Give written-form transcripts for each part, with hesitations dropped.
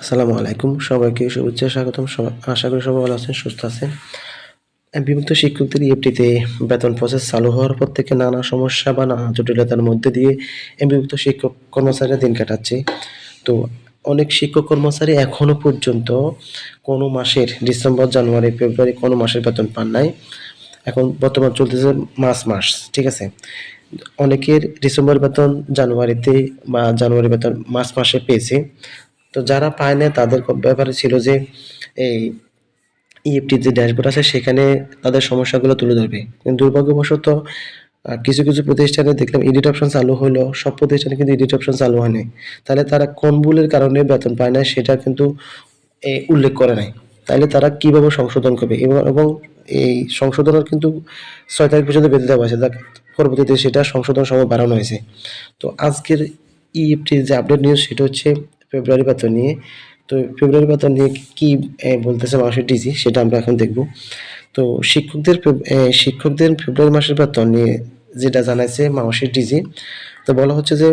আসসালামু আলাইকুম, সবাইকে শুভেচ্ছা স্বাগতম। আশা করি সবাই ভালো আছেন, সুস্থ আছেন। বিভক্ত শিক্ষকদের ইএফটিতে বেতন প্রসেস চালু হওয়ার পর থেকে নানা সমস্যা বা নানা জটিলতার মধ্যে দিয়ে বিভক্ত শিক্ষক কর্মচারীরা দিন কাটাচ্ছে। তো অনেক শিক্ষক কর্মচারী এখনো পর্যন্ত কোনো মাসের ডিসেম্বর, জানুয়ারি, ফেব্রুয়ারি কোনো মাসের বেতন পান নাই। এখন বর্তমান চলতেছে মার্চ মাস, ঠিক আছে? অনেকের ডিসেম্বর বেতন জানুয়ারিতে বা জানুয়ারি বেতন মার্চ মাসে পেয়েছে। তো যারা পায় না তাদের ব্যাপারে ছিল যে এই ইএফটির যে ড্যাশবোর্ড আছে সেখানে তাদের সমস্যাগুলো তুলে ধরবে। কিন্তু দুর্ভাগ্যবশত কিছু কিছু প্রতিষ্ঠানে দেখলাম এডিট অপশন চালু হলো, সব প্রতিষ্ঠানে কিন্তু এডিট অপশন চালু হয় নাই। তাহলে তারা কোন ভুলের কারণে বেতন পায় না সেটা কিন্তু উল্লেখ করে নাই। তাইলে তারা কিভাবে সংশোধন করবে এবং এই সংশোধনের কিন্তু ৬ তারিখ পর্যন্ত বেঁধে দেওয়া হয়েছে। পরবর্তীতে সেটা সংশোধন সময় বাড়ানো হয়েছে। তো আজকের ইএফটির যে আপডেট নিউজ সেটা হচ্ছে ফেব্রুয়ারি বেতন নিয়ে। তো ফেব্রুয়ারি বেতন নিয়ে কি বলতেছে বাংলাদেশের ডিজি সেটা আমরা এখন দেখব। তো শিক্ষকদের ফেব্রুয়ারি মাসের বেতন নিয়ে যেটা জানাইছে বাংলাদেশের ডিজি, তো বলা হচ্ছে যে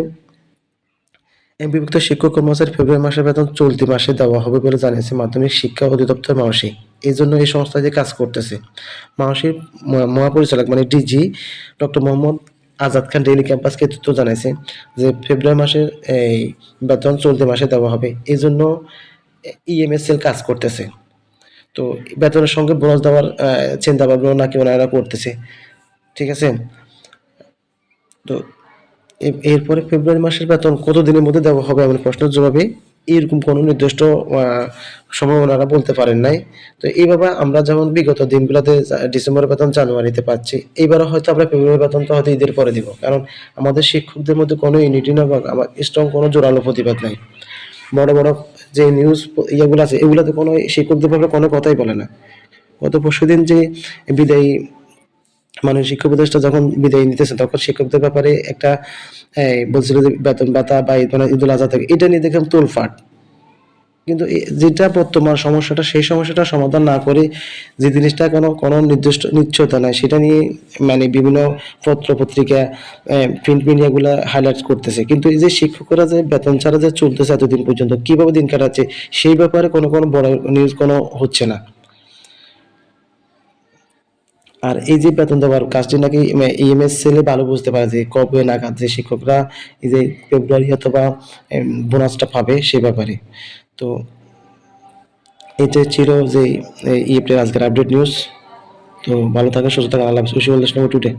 বিভক্ত শিক্ষক কর্মচারী ফেব্রুয়ারি মাসের বেতন চলতি মাসে দেওয়া হবে বলে জানিয়েছে মাধ্যমিক শিক্ষা অধিদপ্তর মাওসী। এই জন্য এই সংস্থাটি কাজ করতেছে। মাওসীর মহাপরিচালক মানে ডিজি ডক্টর মোহাম্মদ আজাদ খান ডেইলি ক্যাম্পাসকে তথ্য জানাইছে যে ফেব্রুয়ারি মাসের এই বেতন চলতি মাসে দেওয়া হবে। এই জন্য ইএমএসএল কাজ করতেছে। তো বেতনের সঙ্গে বোনাস দেওয়ার চিন্তা ভাবনা নাকি ওনারা করতেছে, ঠিক আছে? তো এরপরে ফেব্রুয়ারি মাসের বেতন কত দিনের মধ্যে দেওয়া হবে এমন প্রশ্নের জবাবে এরকম কোনো নির্দিষ্ট সময় ওনারা বলতে পারেন নাই। তো এইভাবে আমরা যেমন বিগত দিনগুলোতে ডিসেম্বরের বেতন জানুয়ারিতে পাচ্ছি, এইবারও হয়তো আমরা ফেব্রুয়ারি বেতনটা হয়তো ঈদের পরে দিব, কারণ আমাদের শিক্ষকদের মধ্যে কোনো ইউনিটি না বা স্ট্রং কোনো জোরালো প্রতিবাদ নাই। বড় বড় যে নিউজ ইয়েগুলো আছে এগুলোতে কোনো শিক্ষকদের ব্যাপারে কোনো কথাই বলে না। গত পরশুদিন যে বিদায়ী মানে শিক্ষা উপদেষ্টা যখন বিদায় নিতেছে তখন শিক্ষকদের ব্যাপারে একটা বলছিল যে বেতন ভাতা বা ঈদুল আজহা থেকে এটা নিয়ে দেখলাম তোলফাট। কিন্তু যেটা বর্তমান সমস্যাটা সেই সমস্যাটা সমাধান না করে যে জিনিসটা কোনো নির্দিষ্ট নিশ্চয়তা নাই সেটা নিয়ে মানে বিভিন্ন পত্র পত্রিকা প্রিন্ট মিডিয়াগুলা হাইলাইট করতেছে, কিন্তু এই যে শিক্ষকরা যে বেতন ছাড়া যে চলতেছে এতদিন পর্যন্ত কিভাবে দিন কাটাচ্ছে সেই ব্যাপারে কোনো বড় নিউজ কোনো হচ্ছে না। আর এই যে বেতন দেওয়ার কাজটি নাকি ইএমএস সেলে ভালো বুঝতে পারে যে কবে নাগাদ যে শিক্ষকরা এই যে ফেব্রুয়ারি অথবা বোনাসটা পাবে সে ব্যাপারে। তো এটা ছিল যে ইএফটির আজকের আপডেট নিউজ। তো ভালো থাকেন, সুস্থ থাকেন, আল্লাহ হাফেজ। Wish you all the today.